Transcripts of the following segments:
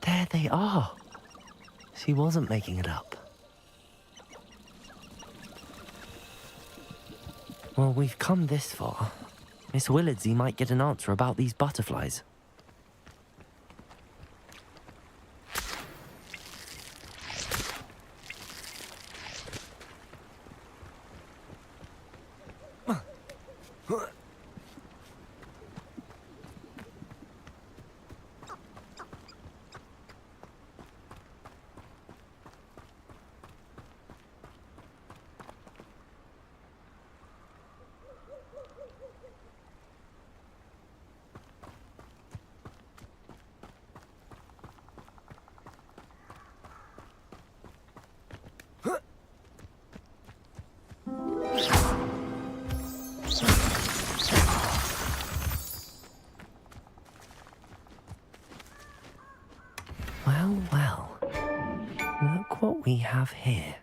There they are. She wasn't making it up. Well, we've come this far. Miss Willardsey might get an answer about these butterflies. Well, look what we have here.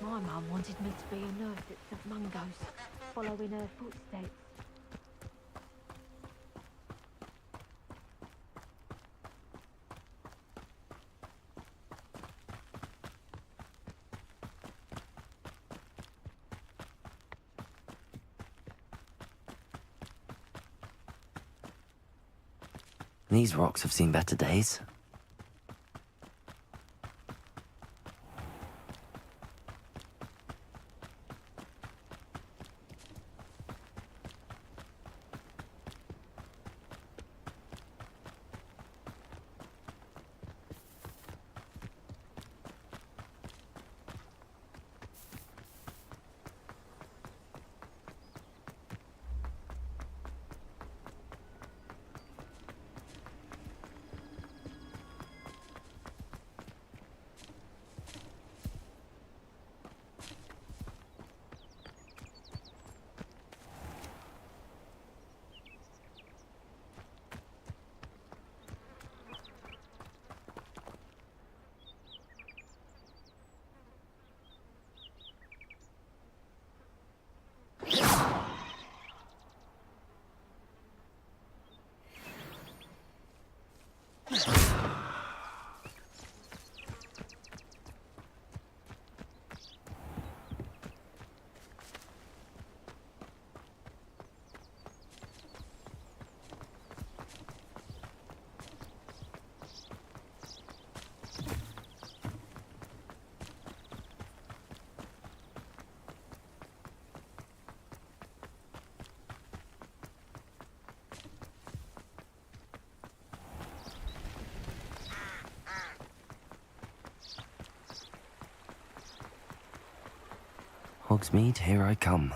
My mum wanted me to be a nurse at St Mungo's, following her footsteps. These rocks have seen better days. Hogsmeade, here I come.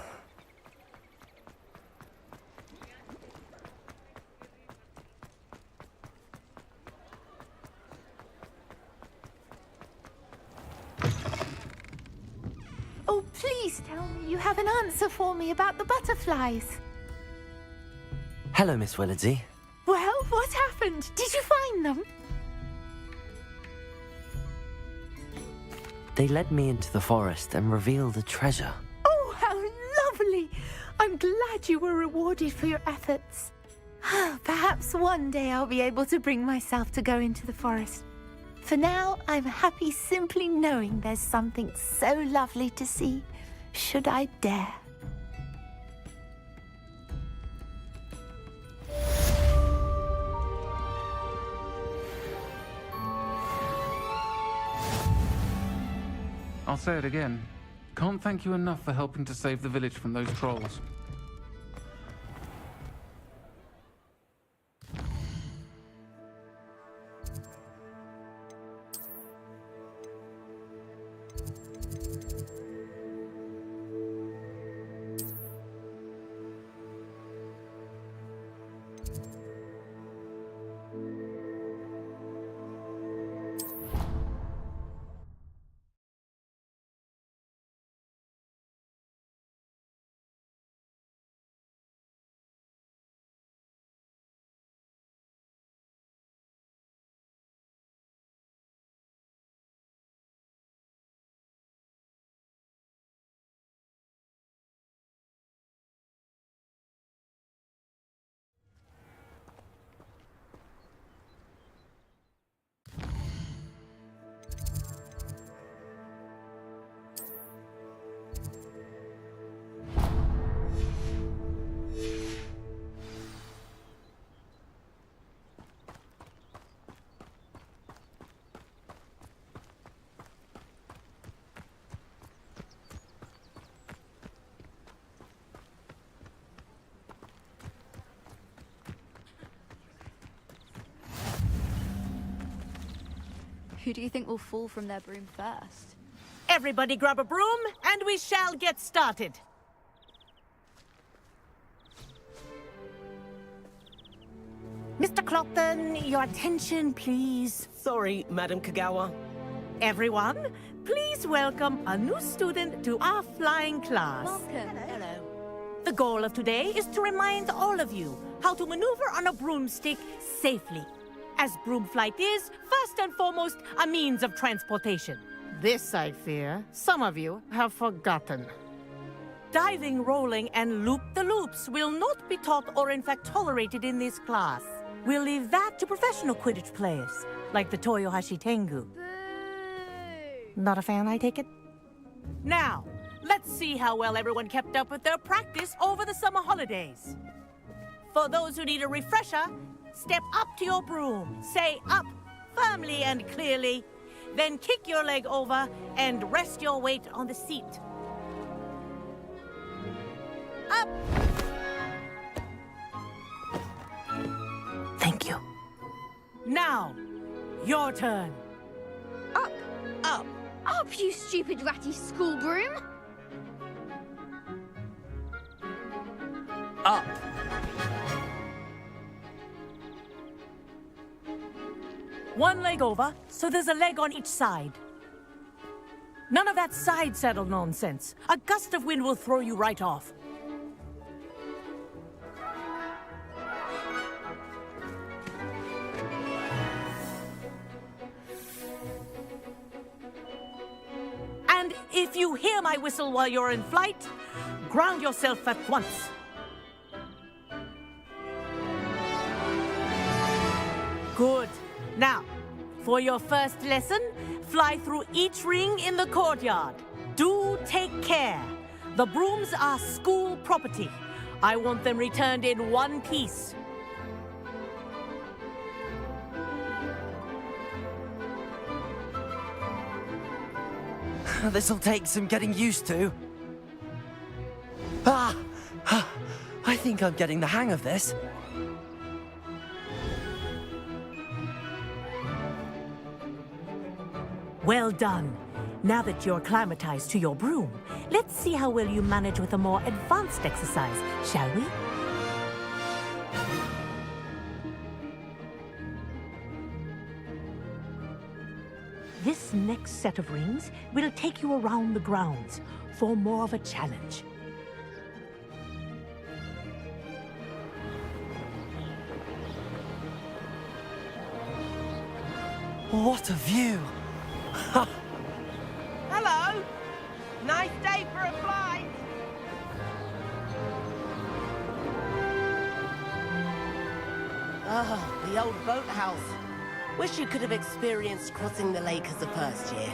Oh, please tell me you have an answer for me about the butterflies. Hello, Miss Willardsey. Well, what happened? Did you find them? They led me into the forest and revealed a treasure. Oh, how lovely! I'm glad you were rewarded for your efforts. Perhaps one day I'll be able to bring myself to go into the forest. For now, I'm happy simply knowing there's something so lovely to see, should I dare. I'll say it again. Can't thank you enough for helping to save the village from those trolls. Who do you think will fall from their broom first? Everybody grab a broom, and we shall get started. Mr. Clopton, your attention, please. Sorry, Madam Kagawa. Everyone, please welcome a new student to our flying class. Welcome. Hello. The goal of today is to remind all of you how to maneuver on a broomstick safely, as broom flight is, first and foremost, a means of transportation. This, I fear, some of you have forgotten. Diving, rolling, and loop-the-loops will not be taught or in fact tolerated in this class. We'll leave that to professional Quidditch players, like the Toyohashi Tengu. Boo! Not a fan, I take it? Now, let's see how well everyone kept up with their practice over the summer holidays. For those who need a refresher, step up to your broom, say up, firmly and clearly, then kick your leg over and rest your weight on the seat. Up! Thank you. Now, your turn. Up! Up. Up, you stupid ratty school broom! Up. One leg over, so there's a leg on each side. None of that side saddle nonsense. A gust of wind will throw you right off. And if you hear my whistle while you're in flight, ground yourself at once. Good. Now, for your first lesson, fly through each ring in the courtyard. Do take care. The brooms are school property. I want them returned in one piece. This'll take some getting used to. I think I'm getting the hang of this. Well done. Now that you're acclimatized to your broom, let's see how well you manage with a more advanced exercise, shall we? This next set of rings will take you around the grounds for more of a challenge. What a view! Hello! Nice day for a flight! Ah, the old boathouse. Wish you could have experienced crossing the lake as a first year.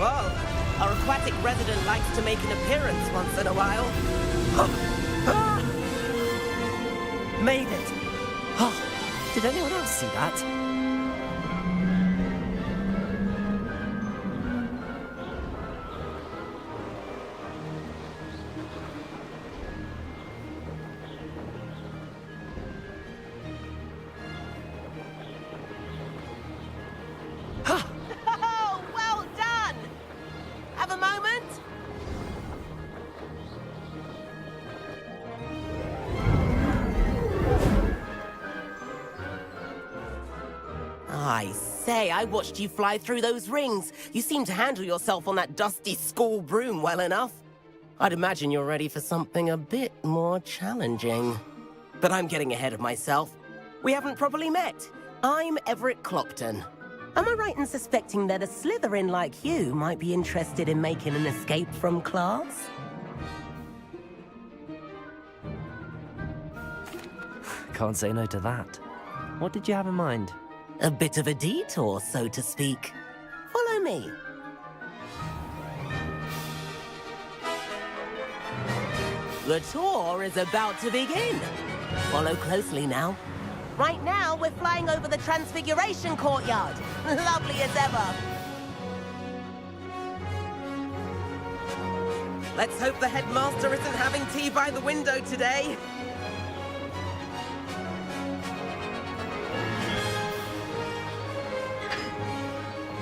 Whoa, our aquatic resident likes to make an appearance once in a while. Made it! Oh, did anyone else see that? Oh, well done! Have a moment? I say, I watched you fly through those rings. You seem to handle yourself on that dusty school broom well enough. I'd imagine you're ready for something a bit more challenging. But I'm getting ahead of myself. We haven't properly met. I'm Everett Clopton. Am I right in suspecting that a Slytherin like you might be interested in making an escape from class? Can't say no to that. What did you have in mind? A bit of a detour, so to speak. Follow me. The tour is about to begin. Follow closely now. Right now, we're flying over the Transfiguration Courtyard. Lovely as ever. Let's hope the headmaster isn't having tea by the window today.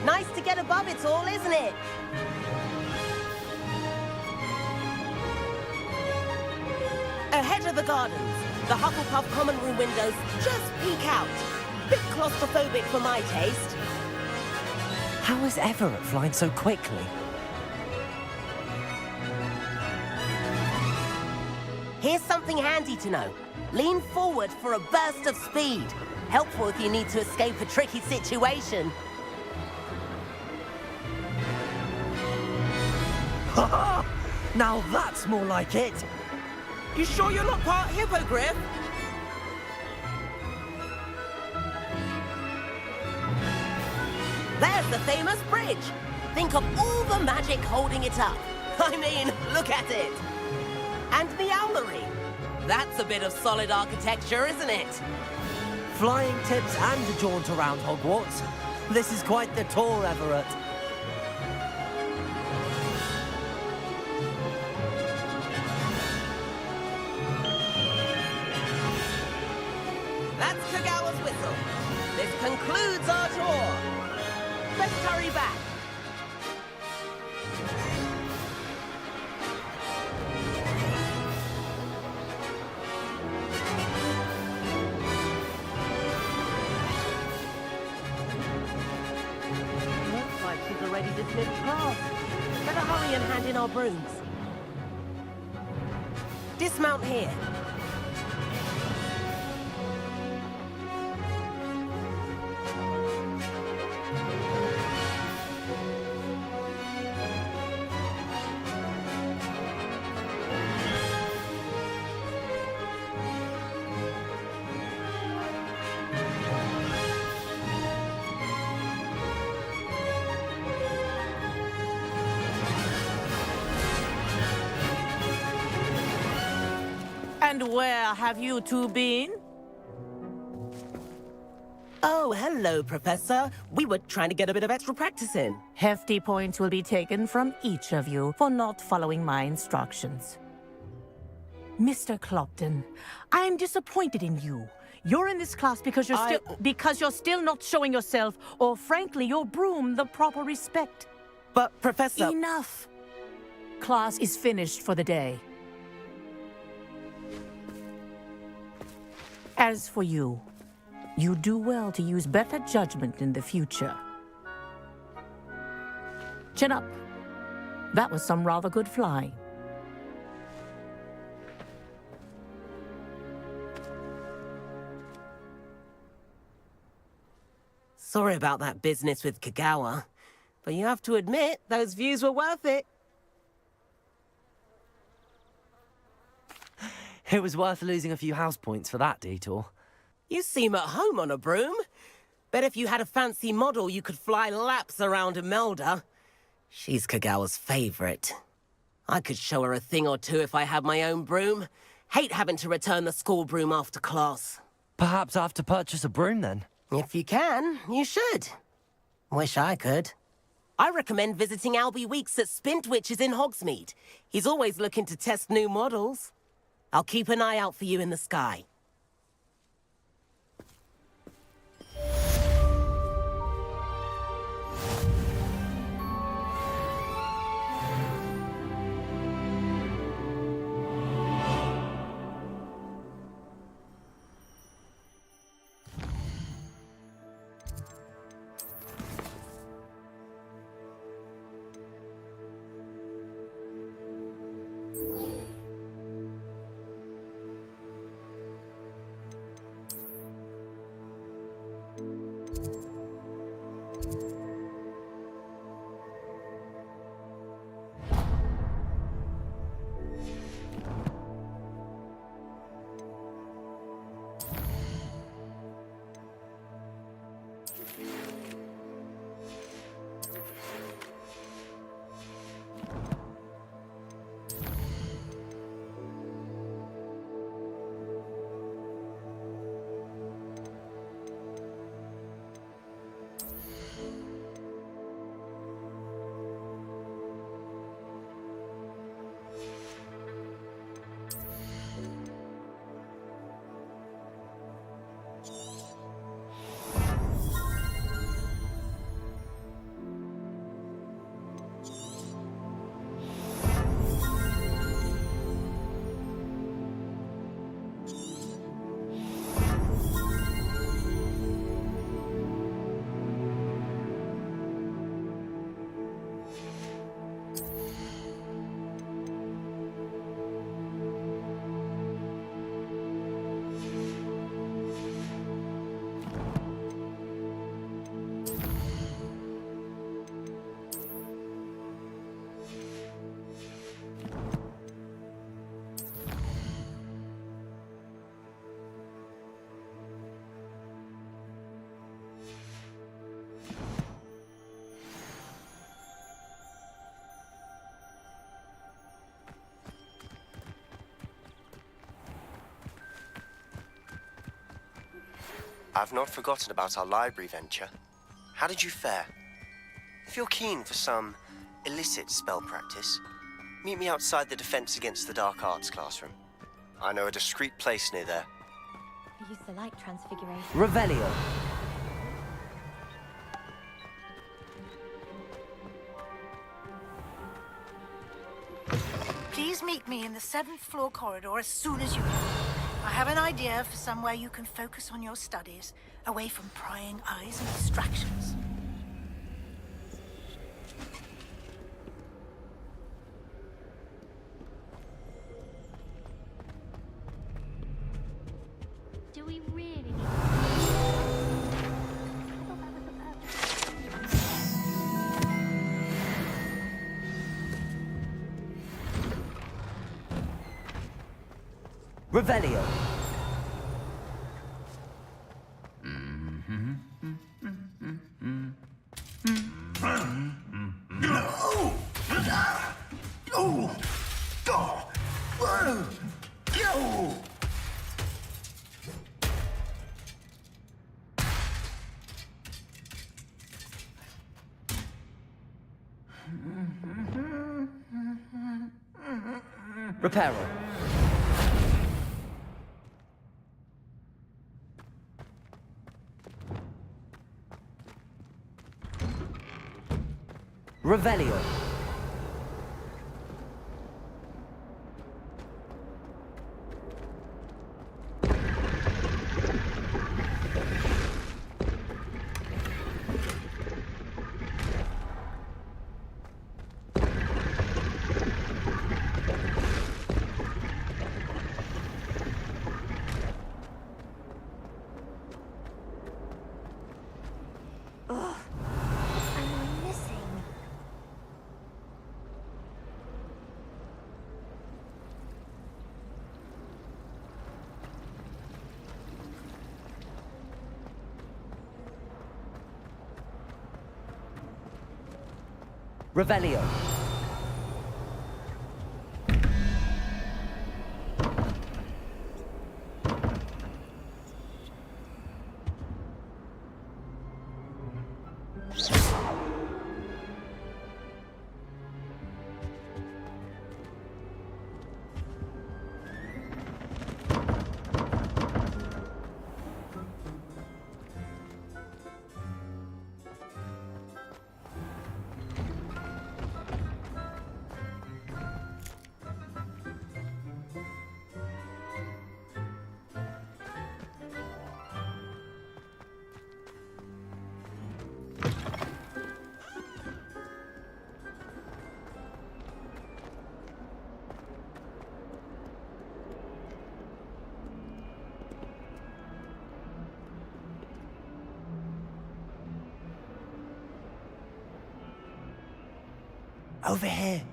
Nice to get above it all, isn't it? Ahead of the gardens, the Hufflepuff common room windows just peek out. Bit claustrophobic for my taste. How is Everett flying so quickly? Here's something handy to know. Lean forward for a burst of speed. Helpful if you need to escape a tricky situation. Now that's more like it! You sure you're not part hippogriff? There's the famous bridge. Think of all the magic holding it up. I mean, look at it. And the owlery. That's a bit of solid architecture, isn't it? Flying tips and a jaunt around Hogwarts. This is quite the tour, Everett. That's Kagawa's whistle. This concludes our tour. Let's hurry back. Looks like she's already dismissed class. Better hurry and hand in our brooms. Dismount here. And where have you two been? Oh, hello, Professor. We were trying to get a bit of extra practice in. Hefty points will be taken from each of you for not following my instructions. Mr. Clopton, I'm disappointed in you. You're in this class because you're still not showing yourself, or frankly, your broom, the proper respect. But, Professor... Enough. Class is finished for the day. As for you, You do well to use better judgment in the future. Chin up. That was some rather good flying. Sorry about that business with Kagawa, but you have to admit, those views were worth it. It was worth losing a few house points for that detour. You seem at home on a broom. Bet if you had a fancy model, you could fly laps around Imelda. She's Kagawa's favorite. I could show her a thing or two if I had my own broom. Hate having to return the school broom after class. Perhaps I have to purchase a broom then. If you can, you should. Wish I could. I recommend visiting Albie Weeks at Spintwitches in Hogsmeade. He's always looking to test new models. I'll keep an eye out for you in the sky. I've not forgotten about our library venture. How did you fare? If you're keen for some illicit spell practice, meet me outside the Defense Against the Dark Arts classroom. I know a discreet place near there. I use the light transfiguration. Revelio. Please meet me in the 7th floor corridor as soon as you can. I have an idea for somewhere you can focus on your studies, away from prying eyes and distractions. Do we really need Revelio. Reparo. Revelio. Revelio. Over here.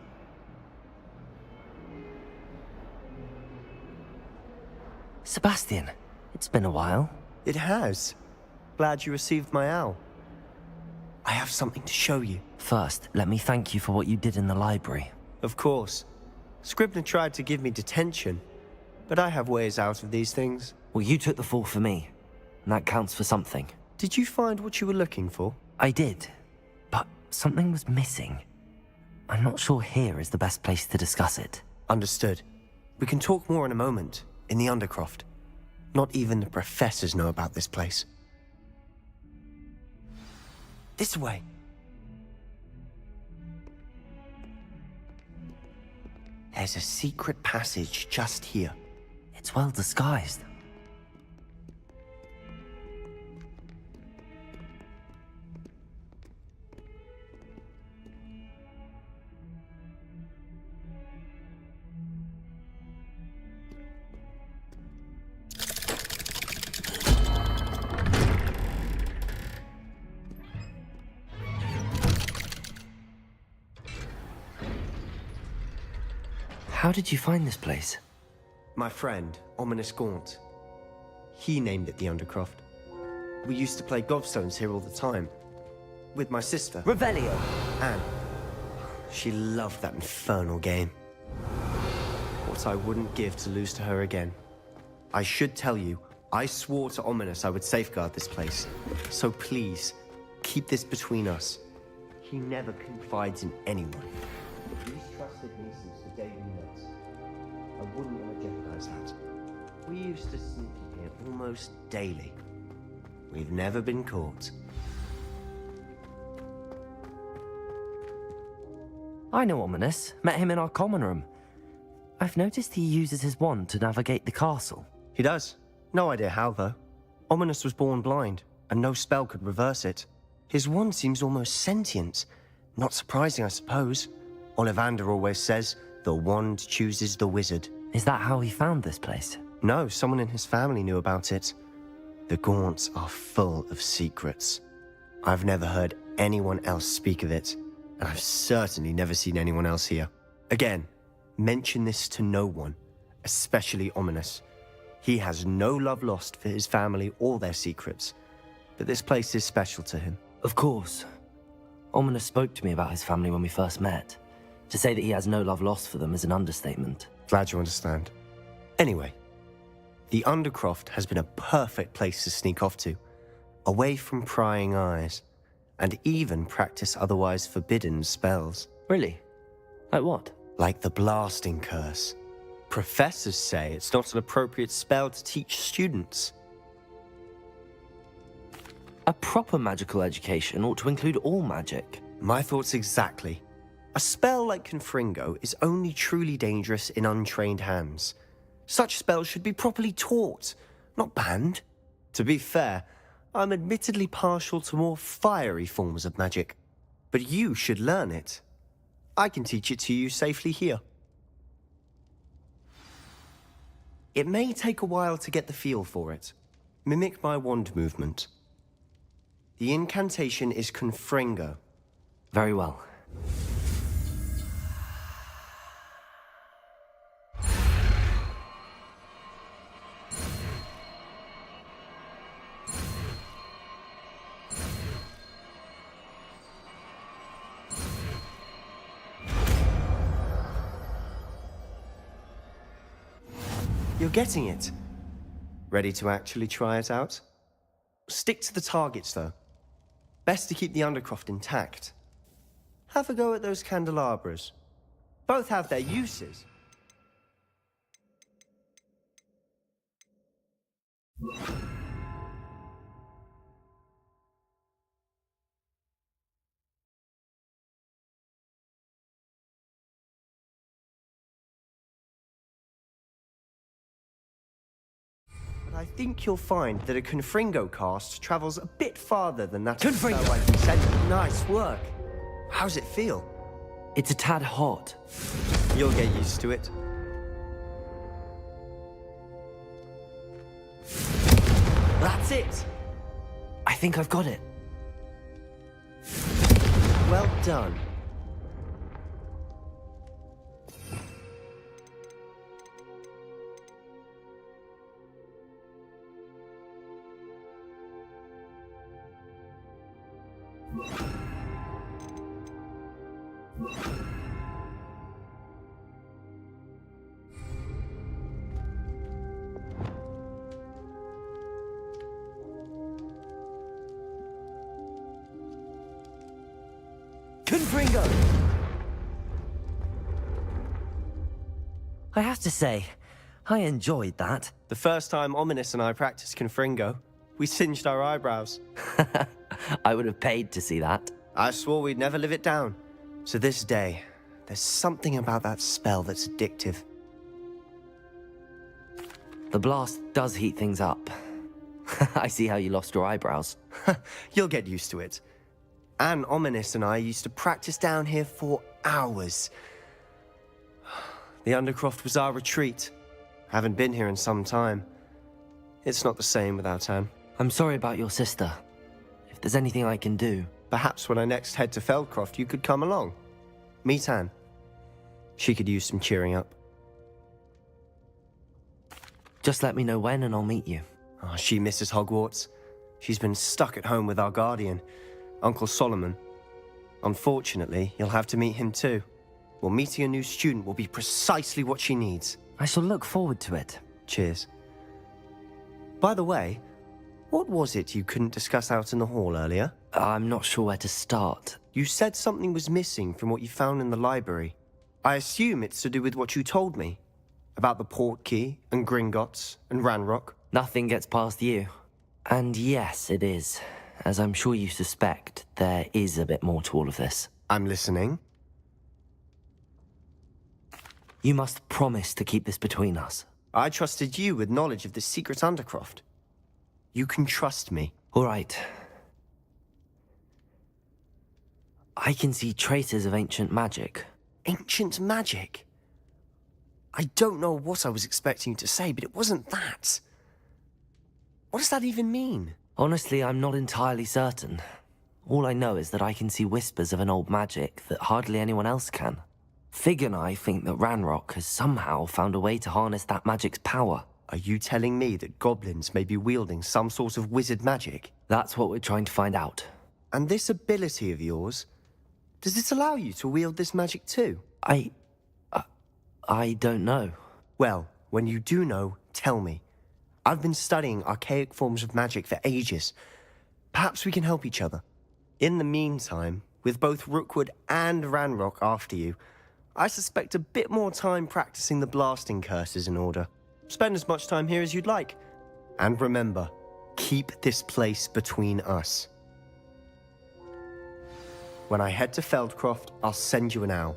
Sebastian, it's been a while. It has. Glad you received my owl. I have something to show you. First, let me thank you for what you did in the library. Of course. Scribner tried to give me detention, but I have ways out of these things. Well, you took the fall for me, and that counts for something. Did you find what you were looking for? I did, but something was missing. I'm not sure here is the best place to discuss it. Understood. We can talk more in a moment, in the Undercroft. Not even the professors know about this place. This way. There's a secret passage just here. It's well disguised. How did you find this place? My friend, Ominous Gaunt. He named it the Undercroft. We used to play gobstones here all the time. With my sister, Revelio! Anne. She loved that infernal game. What I wouldn't give to lose to her again. I should tell you, I swore to Ominous I would safeguard this place. So please, keep this between us. He never confides in anyone. He's trusted me since the day we met. I wouldn't want to jeopardize that. We used to sneak in here almost daily. We've never been caught. I know Ominous. Met him in our common room. I've noticed he uses his wand to navigate the castle. He does. No idea how, though. Ominous was born blind, and no spell could reverse it. His wand seems almost sentient. Not surprising, I suppose. Ollivander always says, the wand chooses the wizard. Is that how he found this place? No, someone in his family knew about it. The Gaunts are full of secrets. I've never heard anyone else speak of it, and I've certainly never seen anyone else here. Again, mention this to no one, especially Ominous. He has no love lost for his family or their secrets, but this place is special to him. Of course. Ominous spoke to me about his family when we first met. To say that he has no love lost for them is an understatement. Glad you understand. Anyway, the Undercroft has been a perfect place to sneak off to, away from prying eyes, and even practice otherwise forbidden spells. Really? Like what? Like the blasting curse. Professors say it's not an appropriate spell to teach students. A proper magical education ought to include all magic. My thoughts exactly. A spell like Confringo is only truly dangerous in untrained hands. Such spells should be properly taught, not banned. To be fair, I'm admittedly partial to more fiery forms of magic. But you should learn it. I can teach it to you safely here. It may take a while to get the feel for it. Mimic my wand movement. The incantation is Confringo. Very well. You're getting it. Ready to actually try it out? Stick to the targets, though. Best to keep the Undercroft intact. Have a go at those candelabras. Both have their uses. But I think you'll find that a Confringo cast travels a bit farther than that. Confringo! Like you said. Nice work. How's it feel? It's a tad hot. You'll get used to it. That's it! I think I've got it. Well done. Confringo! I have to say, I enjoyed that. The first time Ominous and I practiced Confringo, we singed our eyebrows. I would have paid to see that. I swore we'd never live it down. To this day, there's something about that spell that's addictive. The blast does heat things up. I see how you lost your eyebrows. You'll get used to it. Anne, Ominous and I used to practice down here for hours. The Undercroft was our retreat. Haven't been here in some time. It's not the same without Anne. I'm sorry about your sister. If there's anything I can do... Perhaps when I next head to Feldcroft, you could come along. Meet Anne. She could use some cheering up. Just let me know when and I'll meet you. Oh, she misses Hogwarts. She's been stuck at home with our guardian, Uncle Solomon. Unfortunately, you'll have to meet him too. Well, meeting a new student will be precisely what she needs. I shall look forward to it. Cheers. By the way, what was it you couldn't discuss out in the hall earlier? I'm not sure where to start. You said something was missing from what you found in the library. I assume it's to do with what you told me. About the port key, and Gringotts, and Ranrock. Nothing gets past you. And yes, it is. As I'm sure you suspect, there is a bit more to all of this. I'm listening. You must promise to keep this between us. I trusted you with knowledge of the secret Undercroft. You can trust me. All right. I can see traces of ancient magic. Ancient magic? I don't know what I was expecting you to say, but it wasn't that. What does that even mean? Honestly, I'm not entirely certain. All I know is that I can see whispers of an old magic that hardly anyone else can. Fig and I think that Ranrock has somehow found a way to harness that magic's power. Are you telling me that goblins may be wielding some sort of wizard magic? That's what we're trying to find out. And this ability of yours, does it allow you to wield this magic too? I don't know. Well, when you do know, tell me. I've been studying archaic forms of magic for ages. Perhaps we can help each other. In the meantime, with both Rookwood and Ranrock after you, I suspect a bit more time practicing the blasting curse is in order. Spend as much time here as you'd like. And remember, keep this place between us. When I head to Feldcroft, I'll send you an owl.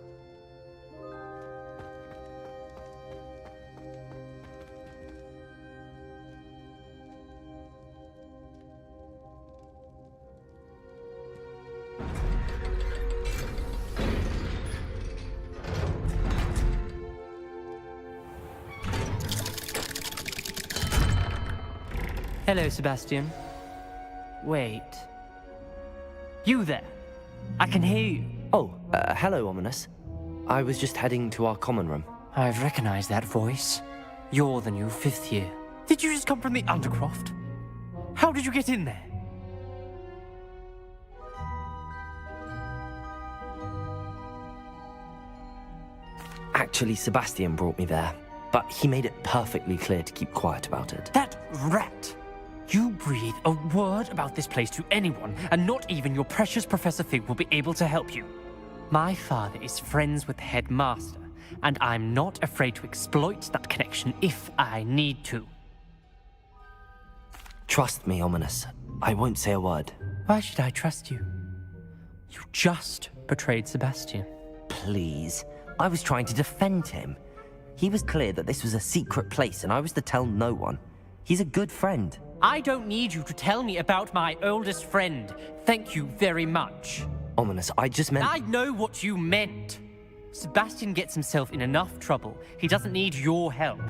Hello, Sebastian. Wait. You there? I can hear you. Oh, hello, Ominous. I was just heading to our common room. I've recognized that voice. You're the new 5th year. Did you just come from the Undercroft? How did you get in there? Actually, Sebastian brought me there. but he made it perfectly clear to keep quiet about it. That rat! You breathe a word about this place to anyone, and not even your precious Professor Fig will be able to help you. My father is friends with the headmaster, and I'm not afraid to exploit that connection if I need to. Trust me, Ominous. I won't say a word. Why should I trust you? You just betrayed Sebastian. Please. I was trying to defend him. He was clear that this was a secret place, and I was to tell no one. He's a good friend. I don't need you to tell me about my oldest friend. Thank you very much. Ominous, I just meant... I know what you meant. Sebastian gets himself in enough trouble. He doesn't need your help.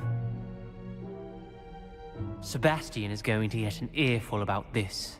Sebastian is going to get an earful about this.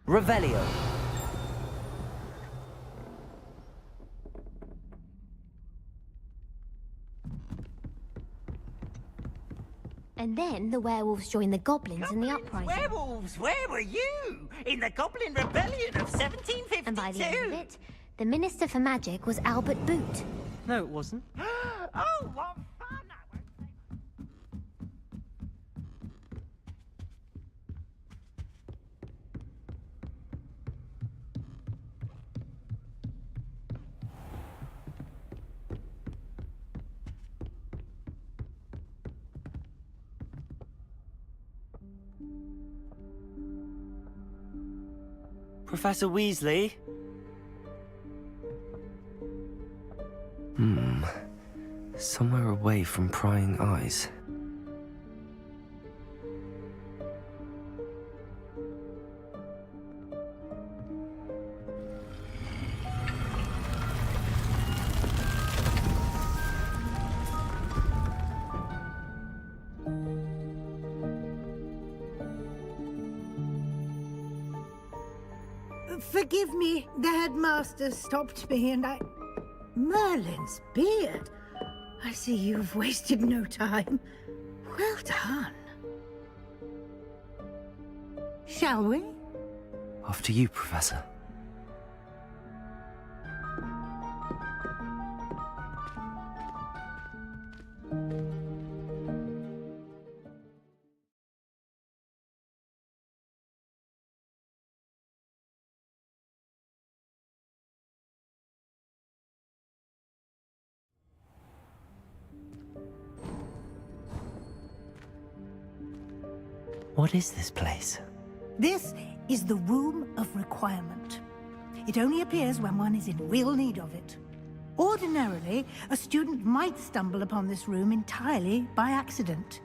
Revelio. And then the werewolves joined the goblins in the uprising. Werewolves, where were you? In the Goblin Rebellion of 1752? And by the end of it, the Minister for Magic was Albert Boot. No, it wasn't. Oh, what fun! Professor Weasley? Somewhere away from prying eyes. Forgive me, the headmaster stopped me and I... Merlin's beard. I see you've wasted no time. Well done. Shall we? After you, Professor. What is this place? This is the Room of Requirement. It only appears when one is in real need of it. Ordinarily, a student might stumble upon this room entirely by accident.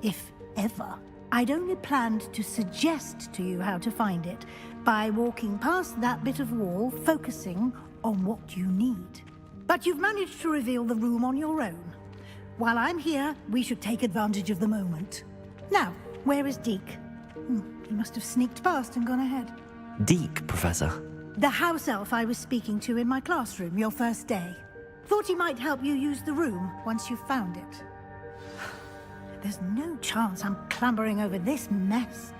If ever. I'd only planned to suggest to you how to find it by walking past that bit of wall, focusing on what you need. But you've managed to reveal the room on your own. While I'm here, we should take advantage of the moment. Now, where is Deke? He must have sneaked past and gone ahead. Deke, Professor. The house elf I was speaking to in my classroom your first day. Thought he might help you use the room once you've found it. There's no chance I'm clambering over this mess.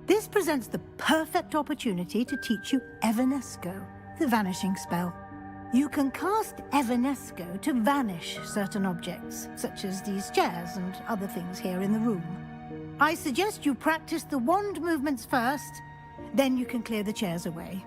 This presents the perfect opportunity to teach you Evanesco, the vanishing spell. You can cast Evanesco to vanish certain objects, such as these chairs and other things here in the room. I suggest you practice the wand movements first, then you can clear the chairs away.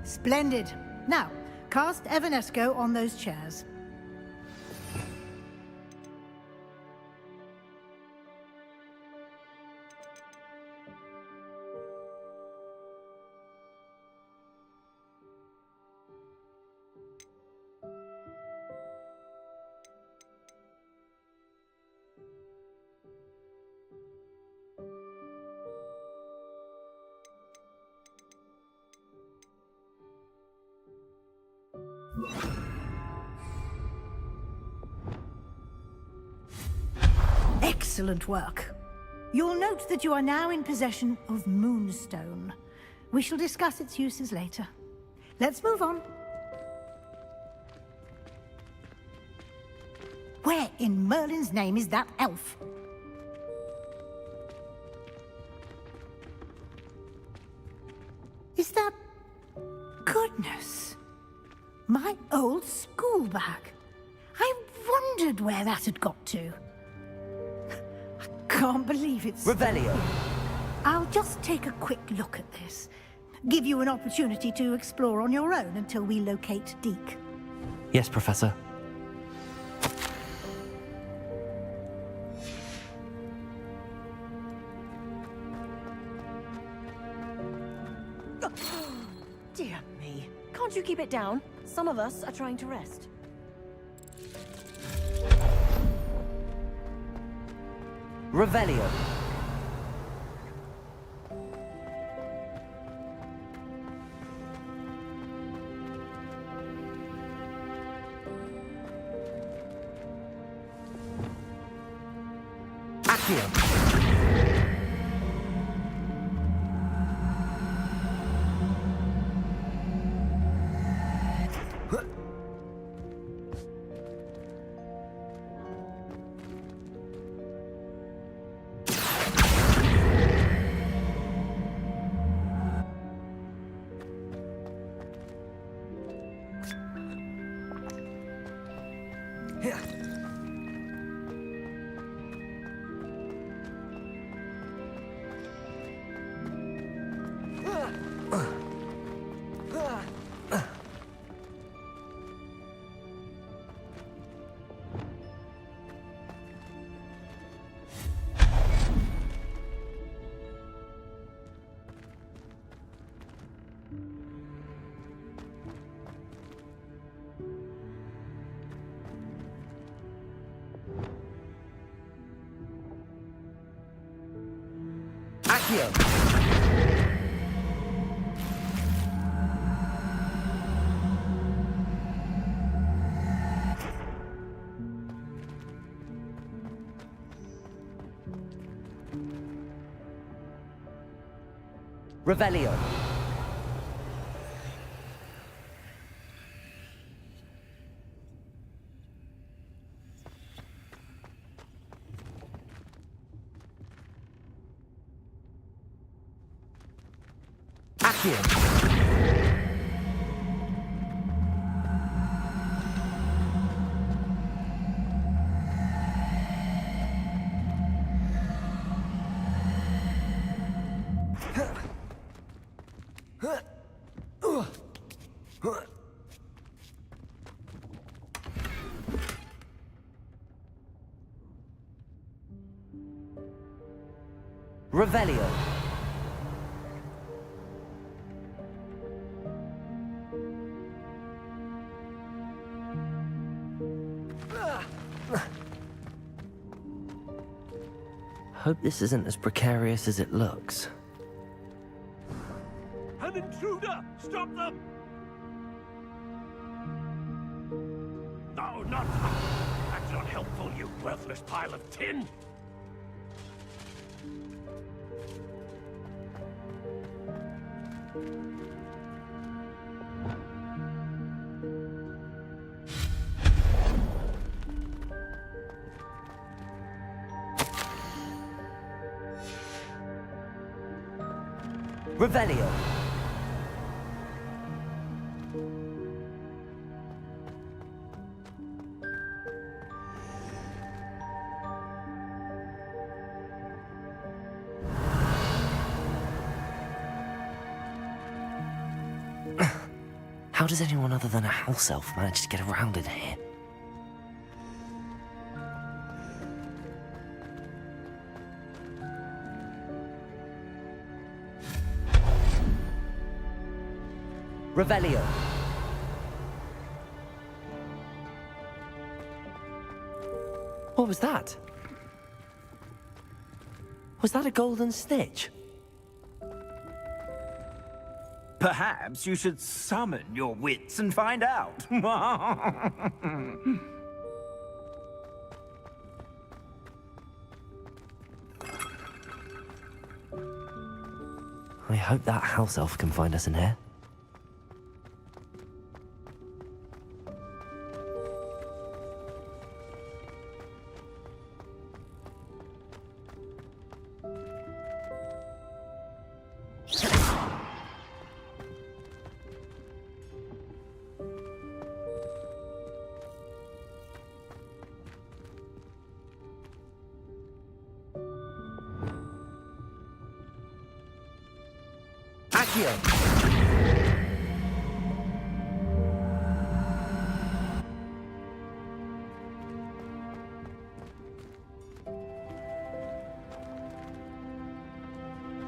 Splendid. Now, cast Evanesco on those chairs. Excellent work. You'll note that you are now in possession of Moonstone. We shall discuss its uses later. Let's move on. Where in Merlin's name is that elf? Is that... Goodness! My old school bag. I wondered where that had got to. Can't believe it's... Revelio. I'll just take a quick look at this. Give you an opportunity to explore on your own until we locate Deke. Yes, Professor. Dear me. Can't you keep it down? Some of us are trying to rest. Revelio. Accio. Accio. Revelio. Accio. Revelio. Hope this isn't as precarious as it looks. An intruder! Stop them! That's not helpful, you worthless pile of tin! Revelio. How does anyone other than a house elf manage to get around in here? Revelio. What was that? Was that a golden snitch? Perhaps you should summon your wits and find out. I hope that house elf can find us in here.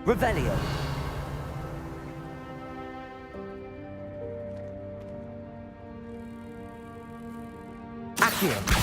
Revelio. Accio.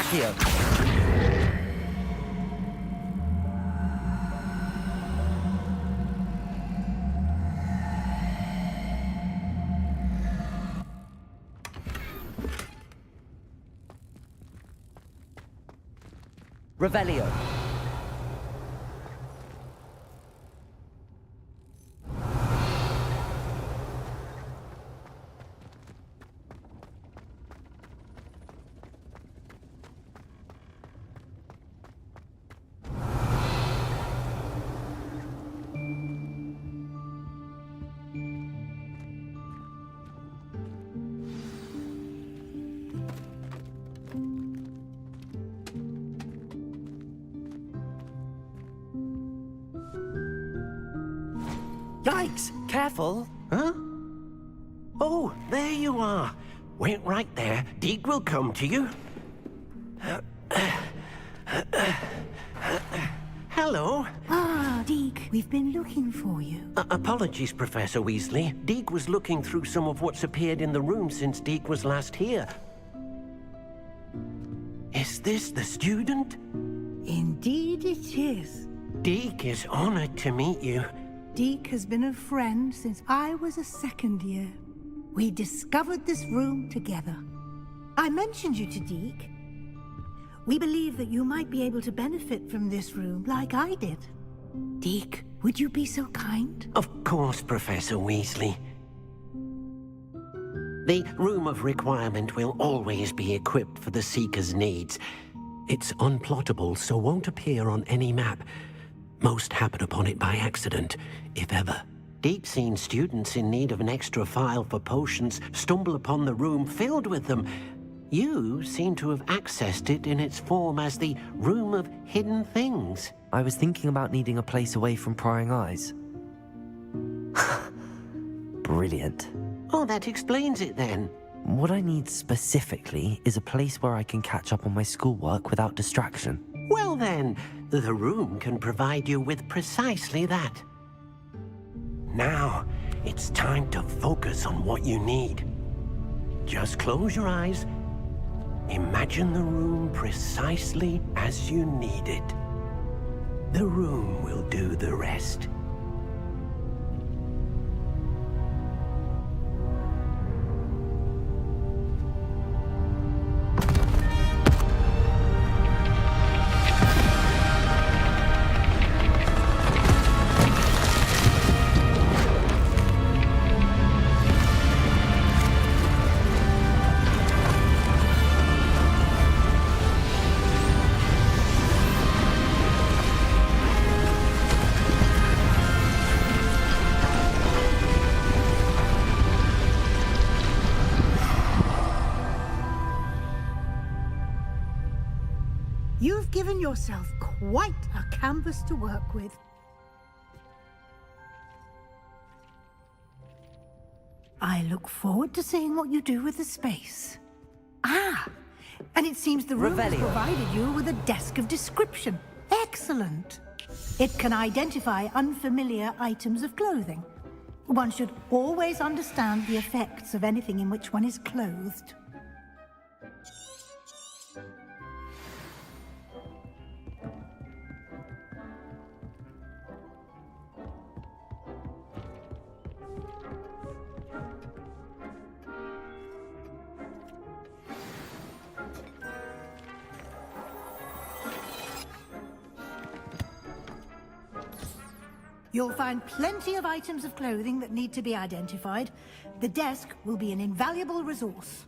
Accio. Revelio. Yikes! Careful! Huh? Oh, there you are. Wait right there. Deke will come to you. Hello. Ah, Deke, we've been looking for you. Apologies, Professor Weasley. Deke was looking through some of what's appeared in the room since Deke was last here. Is this the student? Indeed it is. Deke is honored to meet you. Deke has been a friend since I was a second year. We discovered this room together. I mentioned you to Deke. We believe that you might be able to benefit from this room like I did. Deke, would you be so kind? Of course, Professor Weasley. The Room of Requirement will always be equipped for the Seeker's needs. It's unplottable, so won't appear on any map. Most happen upon it by accident, if ever. Deep-seen students in need of an extra file for potions stumble upon the room filled with them. You seem to have accessed it in its form as the Room of Hidden Things. I was thinking about needing a place away from prying eyes. Brilliant. Oh, that explains it then. What I need specifically is a place where I can catch up on my schoolwork without distraction. Well then, the room can provide you with precisely that. Now, it's time to focus on what you need. Just close your eyes. Imagine the room precisely as you need it. The room will do the rest. You've given yourself quite a canvas to work with. I look forward to seeing what you do with the space. Ah, and it seems the room has provided you with a desk of description. Excellent. It can identify unfamiliar items of clothing. One should always understand the effects of anything in which one is clothed. You'll find plenty of items of clothing that need to be identified. The desk will be an invaluable resource.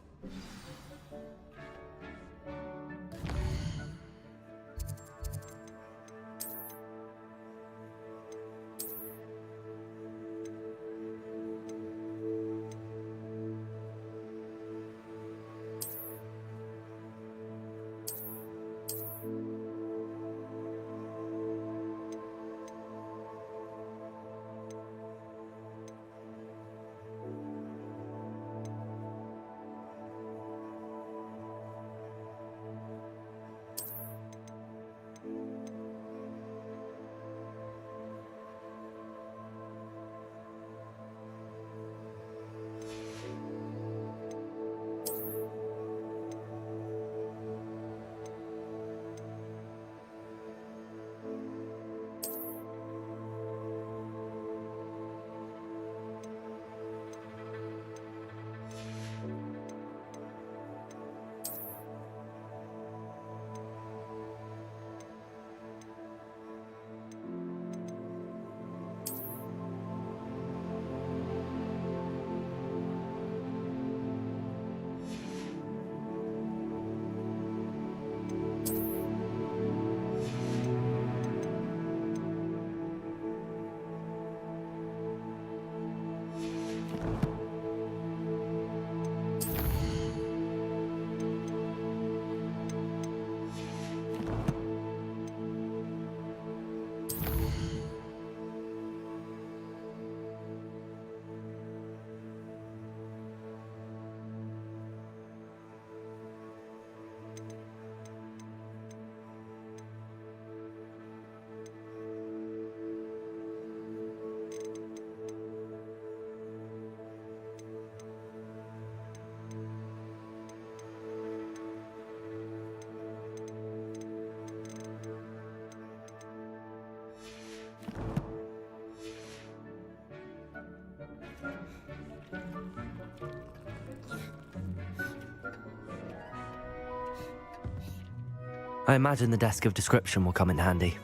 I imagine the desk of description will come in handy.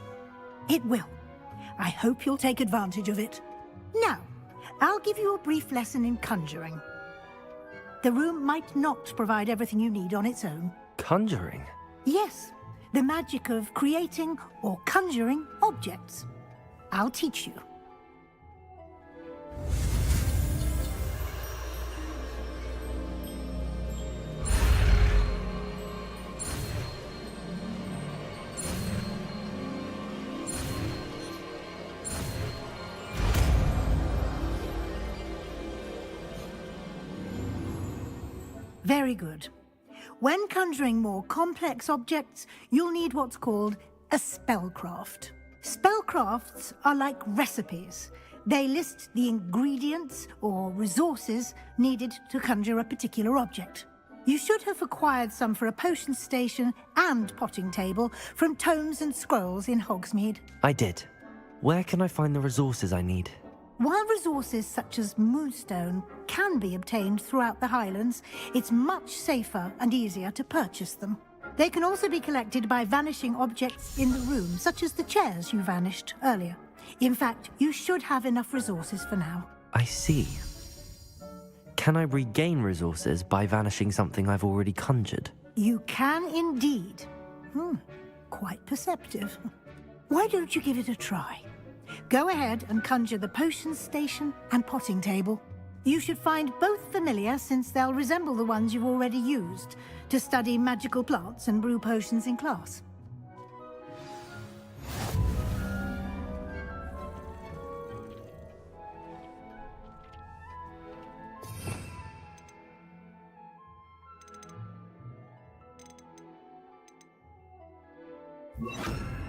It will. I hope you'll take advantage of it. Now, I'll give you a brief lesson in conjuring. The room might not provide everything you need on its own. Conjuring? Yes, the magic of creating or conjuring objects. I'll teach you. Very good. When conjuring more complex objects, you'll need what's called a spellcraft. Spellcrafts are like recipes. They list the ingredients or resources needed to conjure a particular object. You should have acquired some for a potion station and potting table from tomes and scrolls in Hogsmeade. I did. Where can I find the resources I need? While resources such as moonstone can be obtained throughout the Highlands, it's much safer and easier to purchase them. They can also be collected by vanishing objects in the room, such as the chairs you vanished earlier. In fact, you should have enough resources for now. I see. Can I regain resources by vanishing something I've already conjured? You can indeed. Quite perceptive. Why don't you give it a try? Go ahead and conjure the potion station and potting table. You should find both familiar, since they'll resemble the ones you've already used to study magical plants and brew potions in class. you